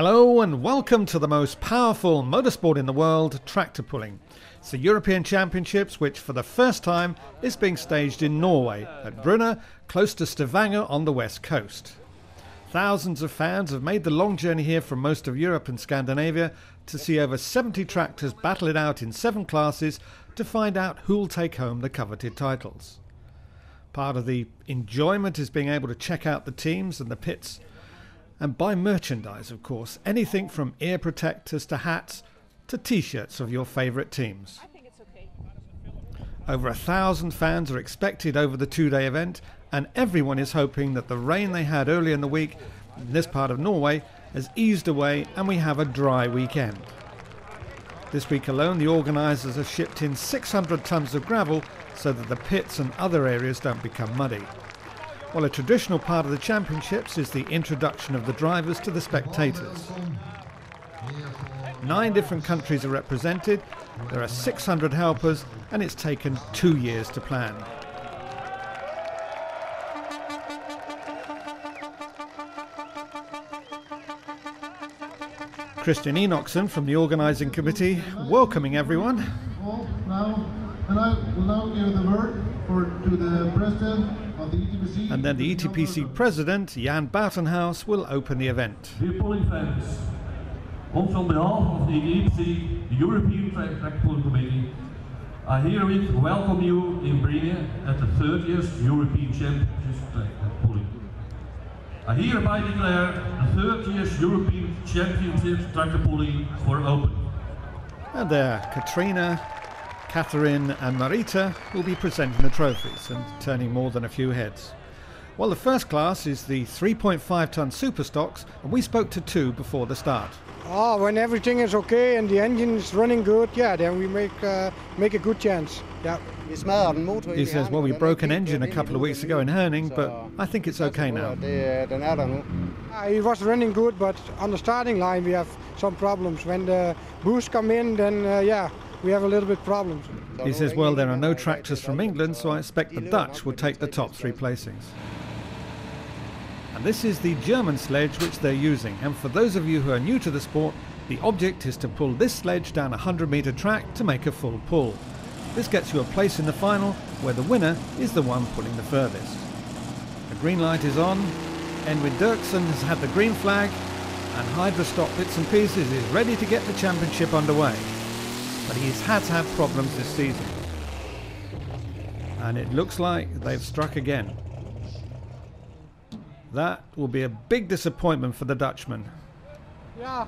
Hello and welcome to the most powerful motorsport in the world, tractor pulling. It's the European Championships, which for the first time is being staged in Norway, at Bryne, close to Stavanger on the west coast. Thousands of fans have made the long journey here from most of Europe and Scandinavia to see over 70 tractors battle it out in 7 classes to find out who'll take home the coveted titles. Part of the enjoyment is being able to check out the teams and the pits and buy merchandise, of course, anything from ear protectors to hats to t-shirts of your favourite teams. Over 1,000 fans are expected over the 2-day event, and everyone is hoping that the rain they had earlier in the week in this part of Norway has eased away and we have a dry weekend. This week alone, the organisers have shipped in 600 tonnes of gravel so that the pits and other areas don't become muddy. Well, a traditional part of the championships is the introduction of the drivers to the spectators. 9 different countries are represented, there are 600 helpers, and it's taken 2 years to plan. Christian Enochsen from the organising committee, welcoming everyone. And I will now give the word to the president of the ETPC. And then the ETPC president, Jan Buitenhuis, will open the event. Dear pulling fans, on behalf of the ETPC, the European Track Pulling Committee, I herewith welcome you in Bryne at the 30th European Championships Track Pulling. I hereby declare the 30th European Championships Tractor Pulling for open. And there, Katrina, Catherine and Marita will be presenting the trophies and turning more than a few heads. Well, the first class is the 3.5 ton super stocks, and we spoke to 2 before the start. Oh, when everything is okay and the engine is running good, yeah, then we make a good chance. Yeah. He says, well, we broke an engine a couple of weeks ago in Herning, but I think it's okay now. He was running good, but on the starting line we have some problems. When the boost come in, then yeah, we have a little bit problems. He says, well, there are no tractors from England, so I expect the Dutch will take the top 3 placings. And this is the German sledge which they're using, and for those of you who are new to the sport, the object is to pull this sledge down a 100-metre track to make a full pull. This gets you a place in the final, where the winner is the one pulling the furthest. The green light is on, Enwin Dirksen has had the green flag, and Hydra Stop Bits and Pieces is ready to get the championship underway. But he has had problems this season. And it looks like they've struck again. That will be a big disappointment for the Dutchman. Yeah.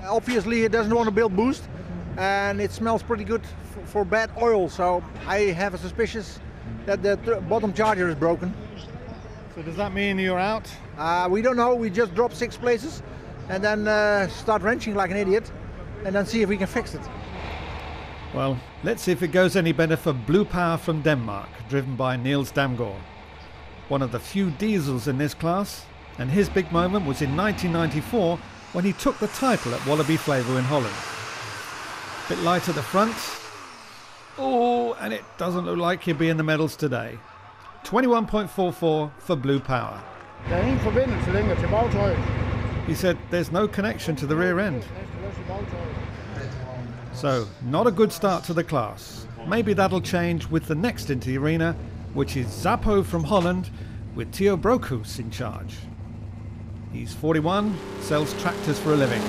Obviously he doesn't want to build boost, and it smells pretty good for bad oil, so I have a suspicion that the bottom charger is broken. So does that mean you're out? We don't know, we just dropped 6 places and then start wrenching like an idiot and then see if we can fix it. Well, let's see if it goes any better for Blue Power from Denmark, driven by Niels Damgaard. One of the few diesels in this class, and his big moment was in 1994 when he took the title at Wallaby Flevo in Holland. Bit light at the front. Oh, and it doesn't look like he'll be in the medals today. 21.44 for Blue Power. He said there's no connection to the rear end. So, not a good start to the class. Maybe that'll change with the next into the arena, which is Zappo from Holland, with Theo Broekhuis in charge. He's 41, sells tractors for a living.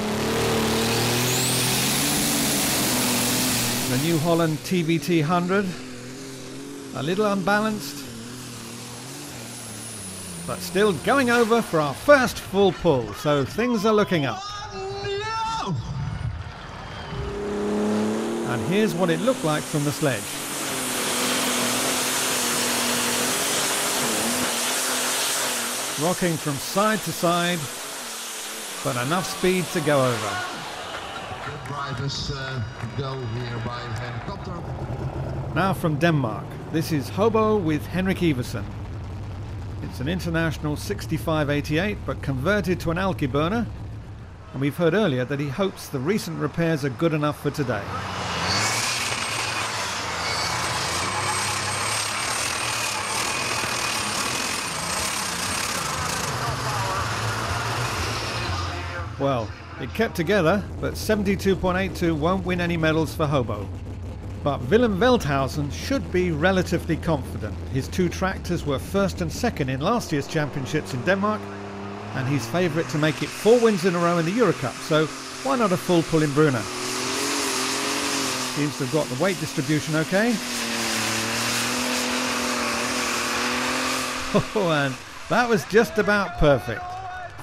The New Holland TVT 100, a little unbalanced, but still going over for our first full pull, so things are looking up. And here's what it looked like from the sledge. Rocking from side to side, but enough speed to go over. The drivers go here by helicopter. Now from Denmark, this is Hobo with Henrik Iversen. It's an international 6588, but converted to an alky burner, and we've heard earlier that he hopes the recent repairs are good enough for today. Well, it kept together, but 72.82 won't win any medals for Hobo. But Willem Veldhuizen should be relatively confident. His two tractors were first and second in last year's championships in Denmark, and he's favourite to make it 4 wins in a row in the Eurocup, so why not a full pull in Bryne? Seems to have got the weight distribution okay. Oh, and that was just about perfect.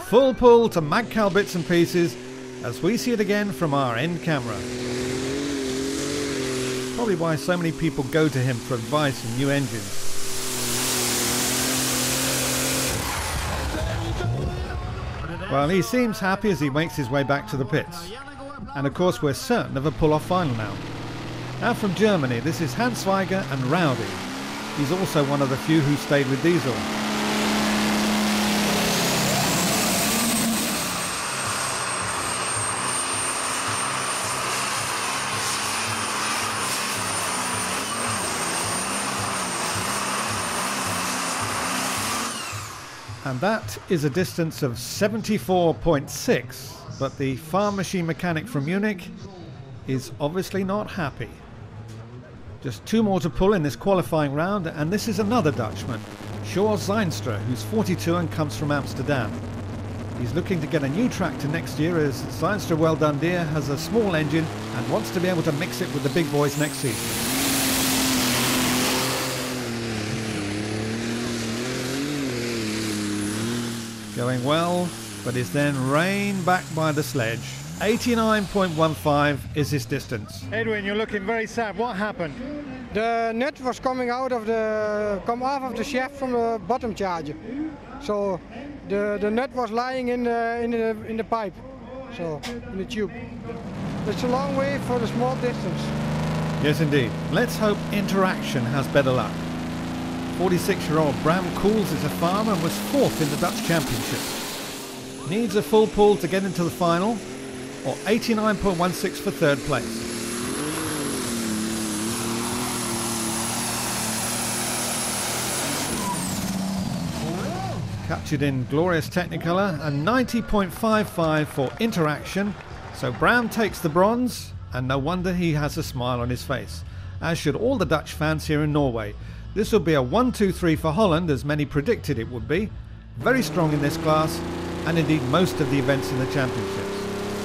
Full pull to Magcal Bits and Pieces as we see it again from our end camera. Probably why so many people go to him for advice on new engines. Well, he seems happy as he makes his way back to the pits. And of course we're certain of a pull-off final now. Now from Germany, this is Hans Weiger and Rowdy. He's also one of the few who stayed with Diesel. And that is a distance of 74.6, but the farm machine mechanic from Munich is obviously not happy. Just 2 more to pull in this qualifying round, and this is another Dutchman, Sjoerd Zijnstra, who's 42 and comes from Amsterdam. He's looking to get a new tractor next year as Zijnstra Well Done Deer has a small engine and wants to be able to mix it with the big boys next season. Going well, but is then reined back by the sledge. 89.15 is his distance. Edwin, you're looking very sad. What happened? The net was coming off of the shaft from the bottom charger. So the net was lying in the pipe, so in the tube. It's a long way for the small distance. Yes, indeed. Let's hope Interaction has better luck. 46-year-old Bram Koels is a farmer and was 4th in the Dutch Championship. Needs a full pull to get into the final, or 89.16 for 3rd place. Captured in glorious Technicolor, and 90.55 for Interaction. So Bram takes the bronze, and no wonder he has a smile on his face, as should all the Dutch fans here in Norway. This will be a 1-2-3 for Holland, as many predicted it would be. Very strong in this class, and indeed most of the events in the championships.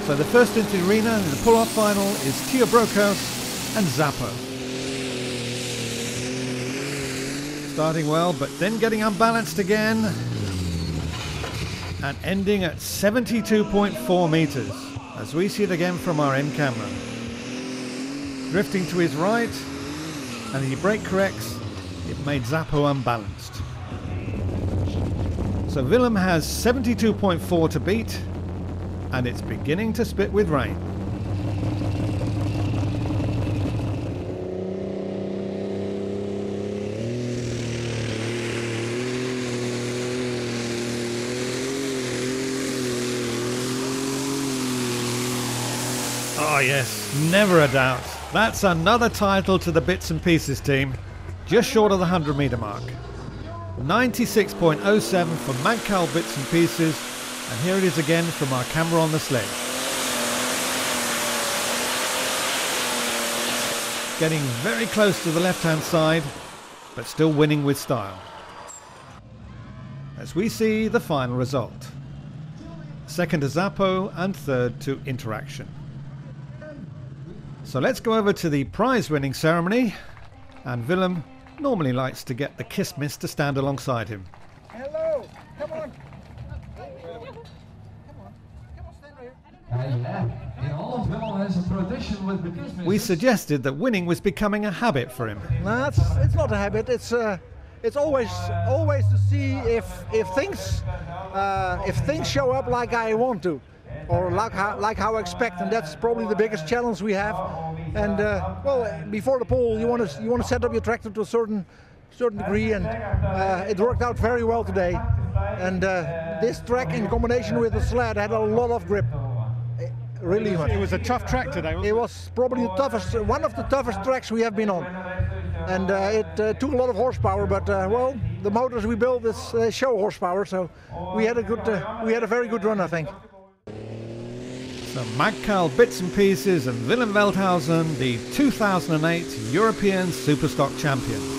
So the first into the arena in the pull-off final is Theo Broekhuis and Zappo. Starting well, but then getting unbalanced again, and ending at 72.4 meters, as we see it again from our end camera. Drifting to his right, and he brake corrects. It made Zappo unbalanced. So Willem has 72.4 to beat, and it's beginning to spit with rain. Oh yes, never a doubt. That's another title to the Bits and Pieces team. Just short of the 100-meter mark. 96.07 for Magcal Bits and Pieces, and here it is again from our camera on the sledge. Getting very close to the left-hand side, but still winning with style. As we see the final result. 2nd to Zappo and 3rd to Interaction. So let's go over to the prize-winning ceremony, and Willem normally likes to get the Kiss-Miss to stand alongside him. Hello, come on. We suggested that winning was becoming a habit for him. No, it's not a habit. It's always to see if things show up like I want to, or like how I expect, and that's probably the biggest challenge we have. And well, before the pole, you want to set up your tractor to a certain degree, and it worked out very well today. And this track, in combination with the sled, had a lot of grip. Really much. It was a tough track today, wasn't it? It was probably the toughest, one of the toughest tracks we have been on, and it took a lot of horsepower. But well, the motors we built is show horsepower, so we had a very good run, I think. So Magcal Bits and Pieces and Willem Veldhuizen, the 2008 European Superstock champions.